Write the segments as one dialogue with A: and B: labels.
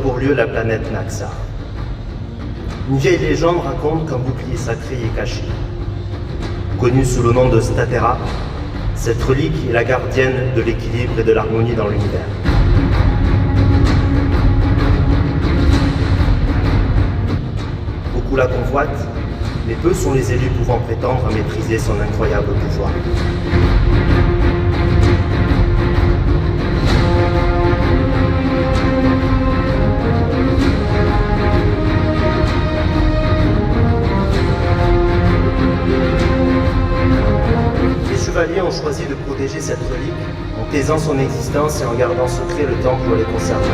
A: pour lieu la planète Naxar. Une vieille légende raconte qu'un bouclier sacré y est caché. Connue sous le nom de Statera, cette relique est la gardienne de l'équilibre et de l'harmonie dans l'univers. Beaucoup la convoitent, mais peu sont les élus pouvant prétendre à maîtriser son incroyable pouvoir. Les chevaliers ont choisi de protéger cette relique en taisant son existence et en gardant secret le temps pour les conserver.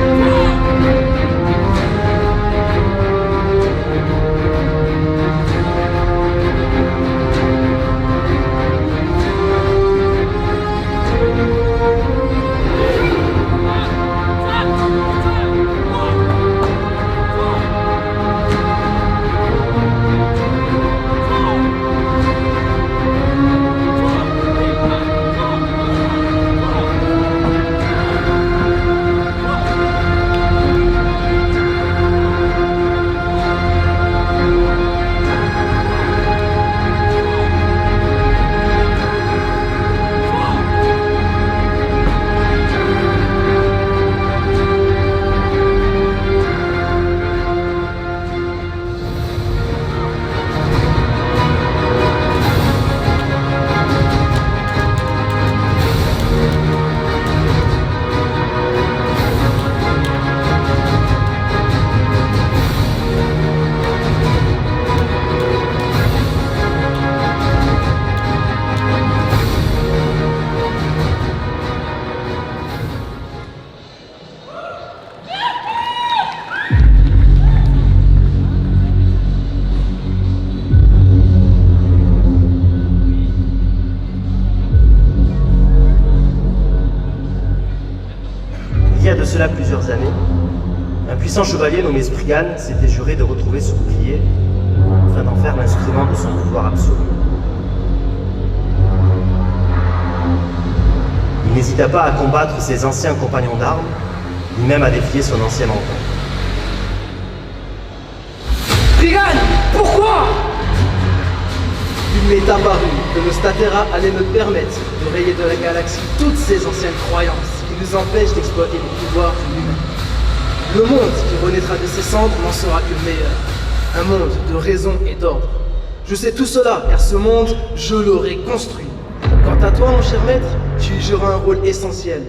A: Il y a de cela plusieurs années, un puissant chevalier nommé Spriggan s'était juré de retrouver ce bouclier afin d'en faire l'instrument de son pouvoir absolu. Il n'hésita pas à combattre ses anciens compagnons d'armes, ni même à défier son ancien mentor.
B: Spriggan, pourquoi? Il m'est apparu que le Statera allait me permettre de rayer de la galaxie toutes ces anciennes croyances qui nous empêchent d'exploiter les pouvoirs de l'humain. Le monde qui renaîtra de ses cendres n'en sera que meilleur. Un monde de raison et d'ordre. Je sais tout cela, car ce monde, je l'aurai construit. Quant à toi, mon cher maître, tu y joueras un rôle essentiel.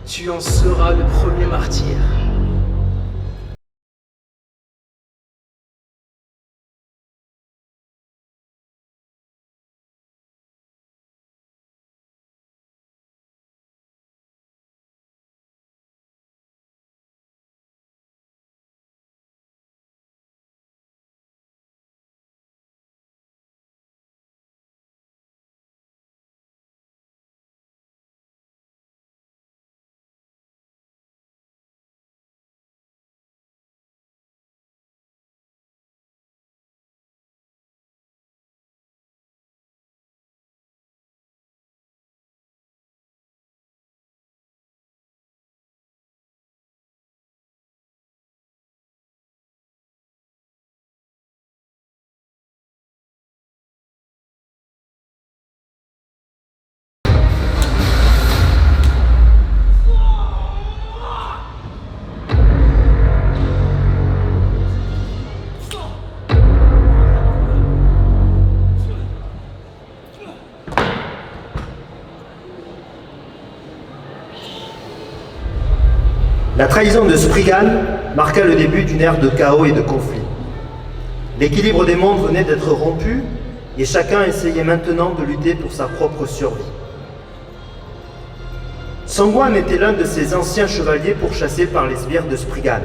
B: Tu en seras le premier martyr.
A: La trahison de Spriggan marqua le début d'une ère de chaos et de conflits. L'équilibre des mondes venait d'être rompu et chacun essayait maintenant de lutter pour sa propre survie. Sangwan était l'un de ces anciens chevaliers pourchassés par les sbires de Spriggan.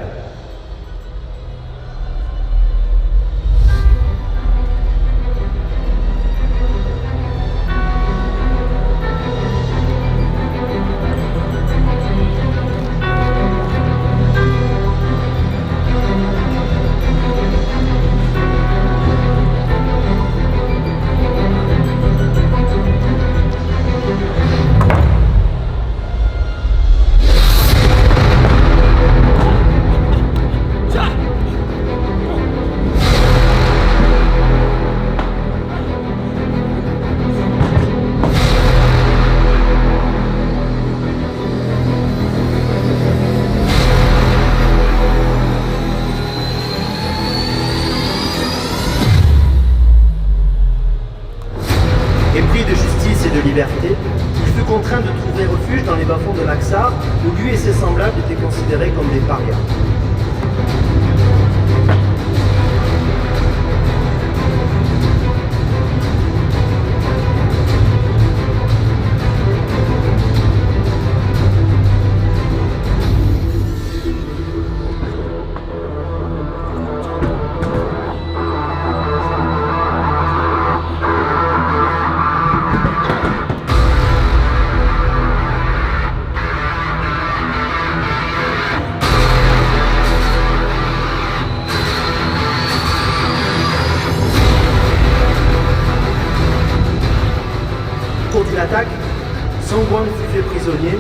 A: Songwon fut fait prisonnier,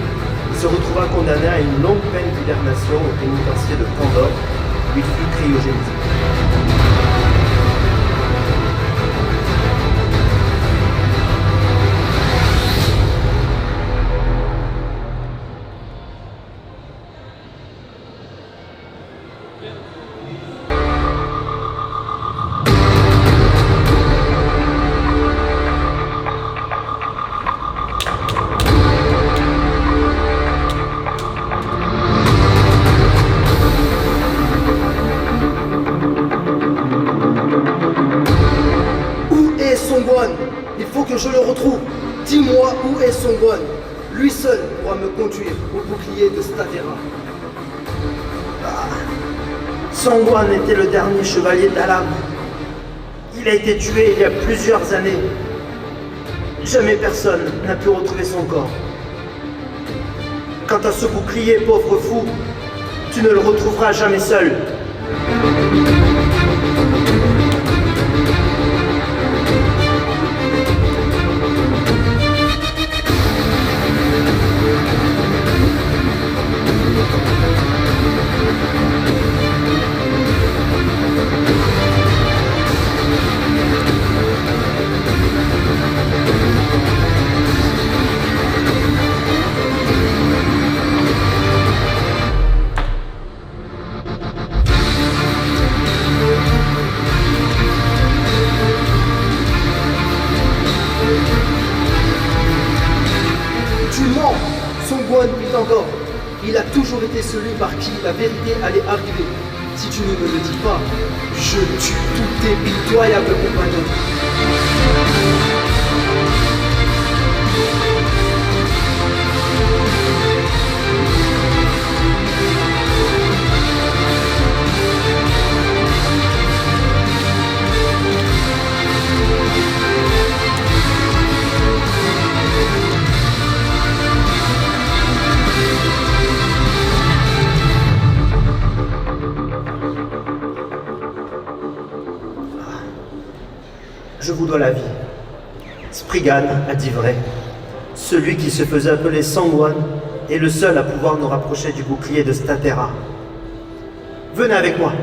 A: il se retrouva condamné à une longue peine d'hibernation au pénitencier de Pandore, où il fut cryogénisé.
B: Il faut que je le retrouve. Dis-moi où est Songwon. Lui seul pourra me conduire au bouclier de Statera.
A: Songwon était le dernier chevalier d'Alam. Il a été tué il y a plusieurs années. Jamais personne n'a pu retrouver son corps. Quant à ce bouclier, pauvre fou, tu ne le retrouveras jamais seul.
B: Songwon vit encore. Il a toujours été celui par qui la vérité allait arriver. Si tu ne me le dis pas, je tue tous tes pitoyables compagnons.
A: Je vous dois la vie. Spriggan a dit vrai. Celui qui se faisait appeler Songwon est le seul à pouvoir nous rapprocher du bouclier de Statera. Venez avec moi.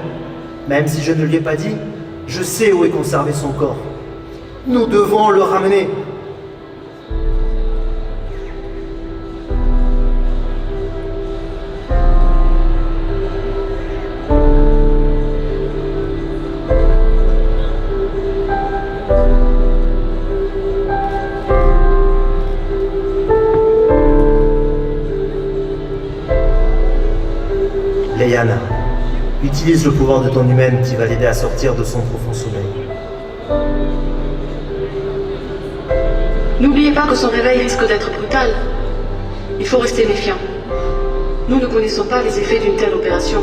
A: Même si je ne lui ai pas dit, je sais où est conservé son corps. Nous devons le ramener. Leyana, utilise le pouvoir de ton humaine qui va l'aider à sortir de son profond sommeil.
C: N'oubliez pas que son réveil risque d'être brutal. Il faut rester méfiant. Nous ne connaissons pas les effets d'une telle opération.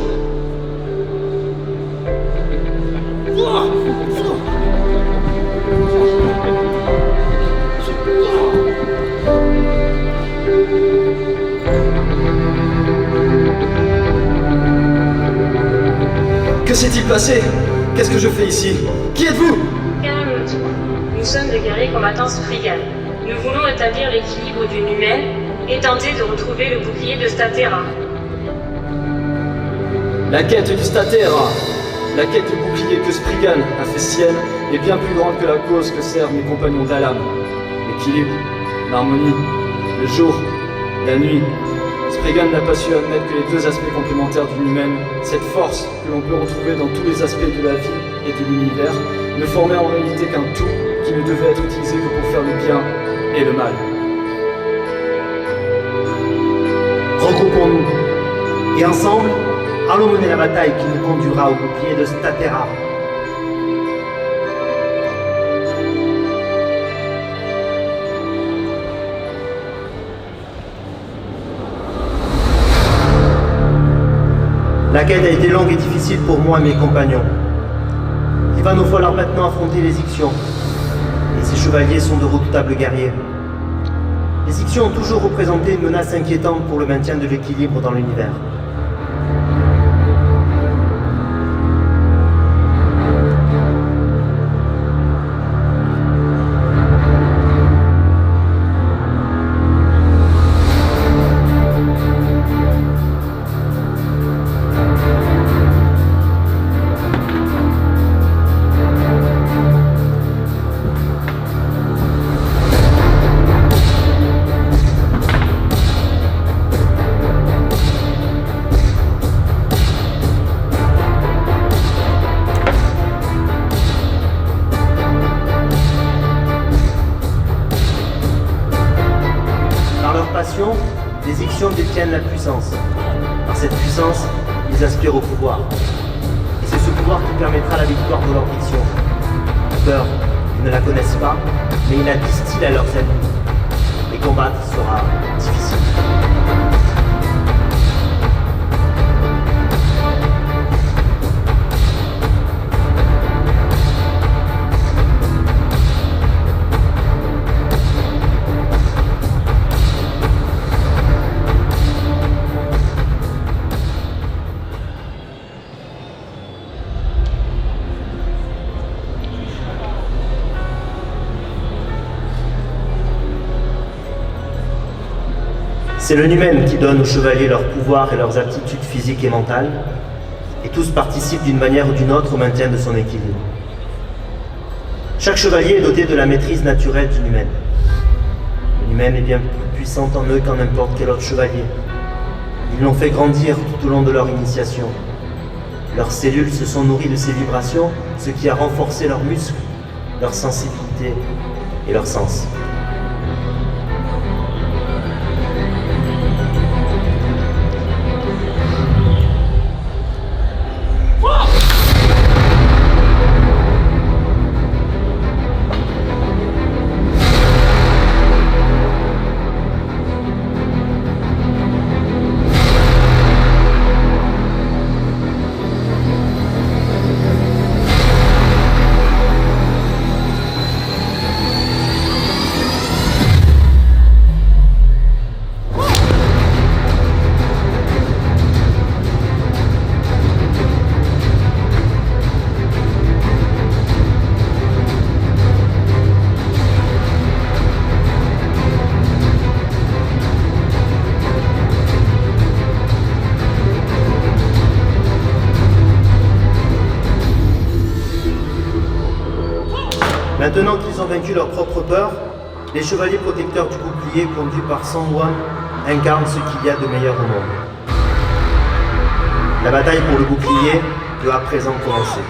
B: Que s'est-il passé? Qu'est-ce que je fais ici? Qui êtes-vous?
D: Calme-toi. Nous sommes des guerriers combattants Spriggan. Nous voulons rétablir l'équilibre d'une humaine et tenter de retrouver le bouclier de Statera.
B: La quête du Statera, la quête du bouclier que Spriggan a fait sienne, est bien plus grande que la cause que servent mes compagnons d'Alam. L'équilibre, l'harmonie, le jour, la nuit. Spriggan n'a pas su admettre que les deux aspects complémentaires d'une humaine, cette force que l'on peut retrouver dans tous les aspects de la vie et de l'univers, ne formaient en réalité qu'un tout qui ne devait être utilisé que pour faire le bien et le mal.
A: Regroupons-nous, et ensemble, allons mener la bataille qui nous conduira au bouclier de Statera. La quête a été longue et difficile pour moi et mes compagnons. Il va nous falloir maintenant affronter les Ixions. Et ces chevaliers sont de redoutables guerriers. Les Ixions ont toujours représenté une menace inquiétante pour le maintien de l'équilibre dans l'univers. fiction détiennent la puissance. Par cette puissance, ils aspirent au pouvoir. Et c'est ce pouvoir qui permettra la victoire de leur fiction. La peur, ils ne la connaissent pas, mais ils la distillent à leurs ennemis. Les combattre sera difficile. C'est le Numen qui donne aux chevaliers leur pouvoir et leurs aptitudes physiques et mentales, et tous participent d'une manière ou d'une autre au maintien de son équilibre. Chaque chevalier est doté de la maîtrise naturelle du Numen. Le Numen est bien plus puissant en eux qu'en n'importe quel autre chevalier. Ils l'ont fait grandir tout au long de leur initiation. Leurs cellules se sont nourries de ces vibrations, ce qui a renforcé leurs muscles, leur sensibilité et leur sens. Maintenant qu'ils ont vaincu leur propre peur, les chevaliers protecteurs du bouclier conduits par Sangwon incarnent ce qu'il y a de meilleur au monde. La bataille pour le bouclier peut à présent commencer.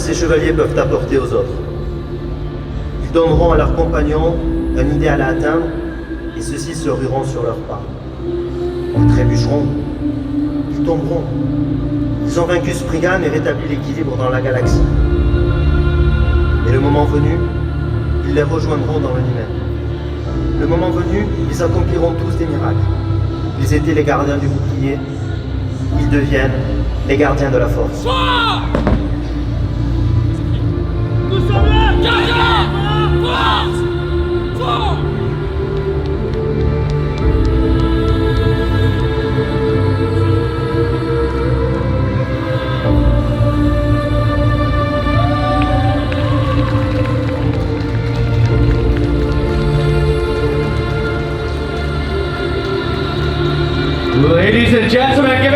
A: ces chevaliers peuvent apporter aux autres. Ils donneront à leurs compagnons un idéal à atteindre, et ceux-ci se rueront sur leurs pas. Ils trébucheront, ils tomberont. Ils ont vaincu Spriggan et rétabli l'équilibre dans la galaxie. Et le moment venu, ils les rejoindront dans le numéro. Le moment venu, ils accompliront tous des miracles. Ils étaient les gardiens du bouclier, ils deviennent les gardiens de la force.
E: Nous sommes là, gardiens de la force.
F: Ladies and gentlemen, give